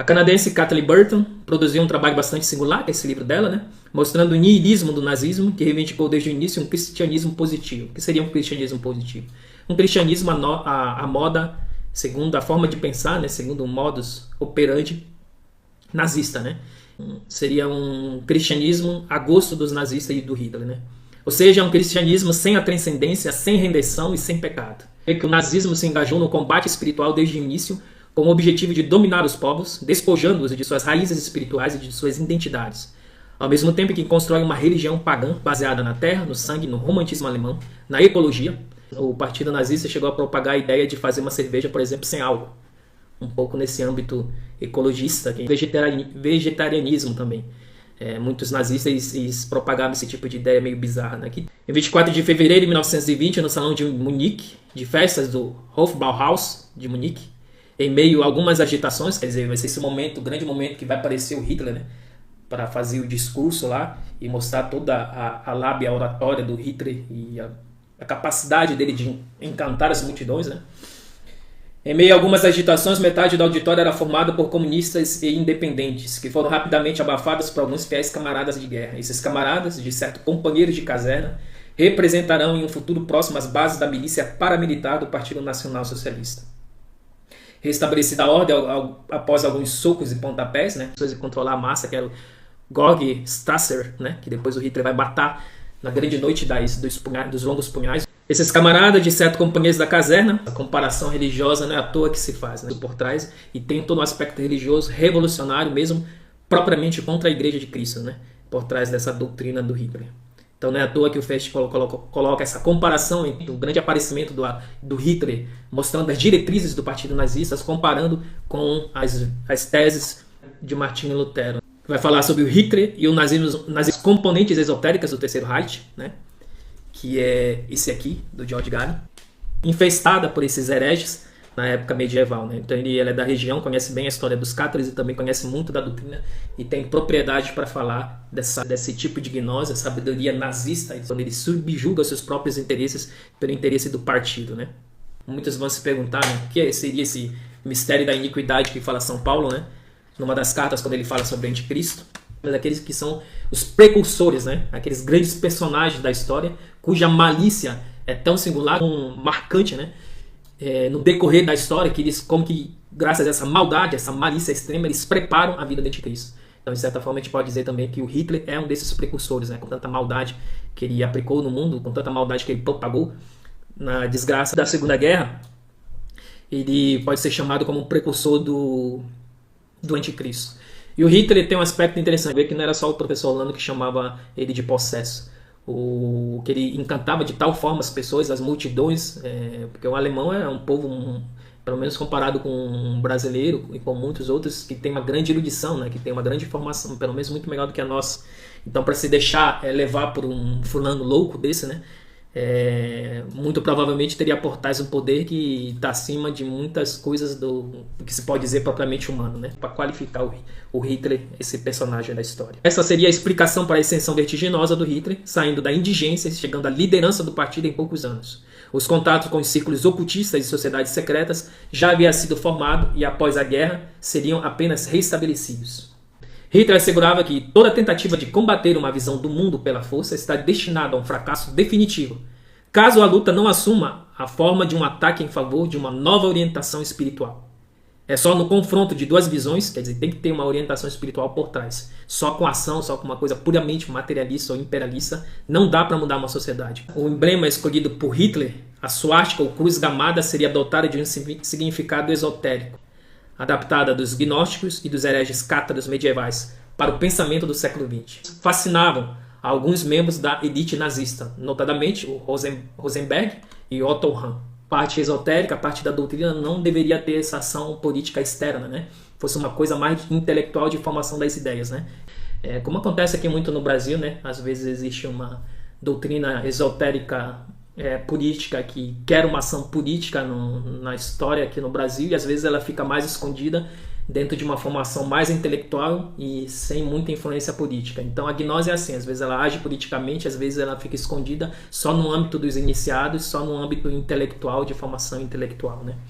A canadense Kathleen Burton produziu um trabalho bastante singular, que é esse livro dela, né? Mostrando o niilismo do nazismo, que reivindicou desde o início um cristianismo positivo. O que seria um cristianismo positivo? Um cristianismo à moda, segundo a forma de pensar, né? Segundo o modus operandi nazista, né? Seria um cristianismo a gosto dos nazistas e do Hitler, né? Ou seja, um cristianismo sem a transcendência, sem rendição e sem pecado. É que o nazismo se engajou no combate espiritual desde o início, com o objetivo de dominar os povos, despojando-os de suas raízes espirituais e de suas identidades. Ao mesmo tempo que constrói uma religião pagã baseada na terra, no sangue, no romantismo alemão, na ecologia, o partido nazista chegou a propagar a ideia de fazer uma cerveja, por exemplo, sem álcool. Um pouco nesse âmbito ecologista, vegetarianismo também. Muitos nazistas propagavam esse tipo de ideia meio bizarra, né? Em 24 de fevereiro de 1920, no salão de Munique, de festas do Hofbräuhaus de Munique, em meio a algumas agitações, quer dizer, vai ser esse momento, o grande momento que vai aparecer o Hitler, né? Para fazer o discurso lá e mostrar toda a lábia oratória do Hitler e a capacidade dele de encantar as multidões, né? Em meio a algumas agitações, metade do auditório era formada por comunistas e independentes, que foram rapidamente abafados por alguns fiéis camaradas de guerra. Esses camaradas, de certo companheiros de caserna, representarão em um futuro próximo as bases da milícia paramilitar do Partido Nacional Socialista. Restabelecida a ordem após alguns socos e pontapés, né, de controlar a massa, que era o Georg Strasser, né, que depois o Hitler vai matar na grande noite dos longos punhais. Esses camaradas, de certo companheiros da caserna, a comparação religiosa não é à toa que se faz, né, por trás, e tem todo um aspecto religioso revolucionário mesmo, propriamente contra a Igreja de Cristo, né, por trás dessa doutrina do Hitler. Então não é à toa que o Fest coloca essa comparação entre o grande aparecimento do Hitler, mostrando as diretrizes do partido nazista, comparando com as teses de Martinho Lutero. Vai falar sobre o Hitler e o nazismo, componentes esotéricas do Terceiro Reich, né? Que é esse aqui, do George Gary, infestada por esses hereges na época medieval, né? Então ele é da região, conhece bem a história dos cátaros e também conhece muito da doutrina e tem propriedade para falar desse tipo de gnose, a sabedoria nazista, quando ele subjuga seus próprios interesses pelo interesse do partido, né? Muitos vão se perguntar, né, o que seria esse mistério da iniquidade que fala São Paulo, né? Numa das cartas, quando ele fala sobre o anticristo, daqueles que são os precursores, né? Aqueles grandes personagens da história, cuja malícia é tão singular, tão marcante, né? No decorrer da história, que eles, como que graças a essa maldade, essa malícia extrema, eles preparam a vida do anticristo. Então, de certa forma, a gente pode dizer também que o Hitler é um desses precursores, né? Com tanta maldade que ele aplicou no mundo, com tanta maldade que ele propagou na desgraça da Segunda Guerra, ele pode ser chamado como um precursor do anticristo. E o Hitler tem um aspecto interessante, ver que não era só o professor Orlando que chamava ele de possesso. Que ele encantava de tal forma as pessoas, as multidões, porque o alemão é um povo, pelo menos comparado com um brasileiro e com muitos outros, que tem uma grande erudição, né, que tem uma grande formação, pelo menos muito melhor do que a nossa. Então, para se deixar levar por um fulano louco desse, né, muito provavelmente teria por trás um poder que está acima de muitas coisas do que se pode dizer propriamente humano, né? Para qualificar o Hitler, esse personagem da história. Essa seria a explicação para a ascensão vertiginosa do Hitler, saindo da indigência e chegando à liderança do partido em poucos anos. Os contatos com os círculos ocultistas e sociedades secretas já haviam sido formados e após a guerra seriam apenas restabelecidos. Hitler assegurava que toda tentativa de combater uma visão do mundo pela força está destinada a um fracasso definitivo, caso a luta não assuma a forma de um ataque em favor de uma nova orientação espiritual. É só no confronto de duas visões, quer dizer, tem que ter uma orientação espiritual por trás. Só com ação, só com uma coisa puramente materialista ou imperialista, não dá para mudar uma sociedade. O emblema escolhido por Hitler, a suástica ou cruz gamada, seria dotada de um significado esotérico, adaptada dos gnósticos e dos hereges cátaros medievais para o pensamento do século XX. Fascinavam a alguns membros da elite nazista, notadamente o Rosenberg e Otto Hahn. Parte esotérica, a parte da doutrina não deveria ter essa ação política externa, né? Fosse uma coisa mais intelectual de formação das ideias, né? Como acontece aqui muito no Brasil, né? Às vezes existe uma doutrina esotérica política que quer uma ação política na história aqui no Brasil e às vezes ela fica mais escondida dentro de uma formação mais intelectual e sem muita influência política. Então a gnose é assim, às vezes ela age politicamente, às vezes ela fica escondida só no âmbito dos iniciados, só no âmbito intelectual, de formação intelectual, né?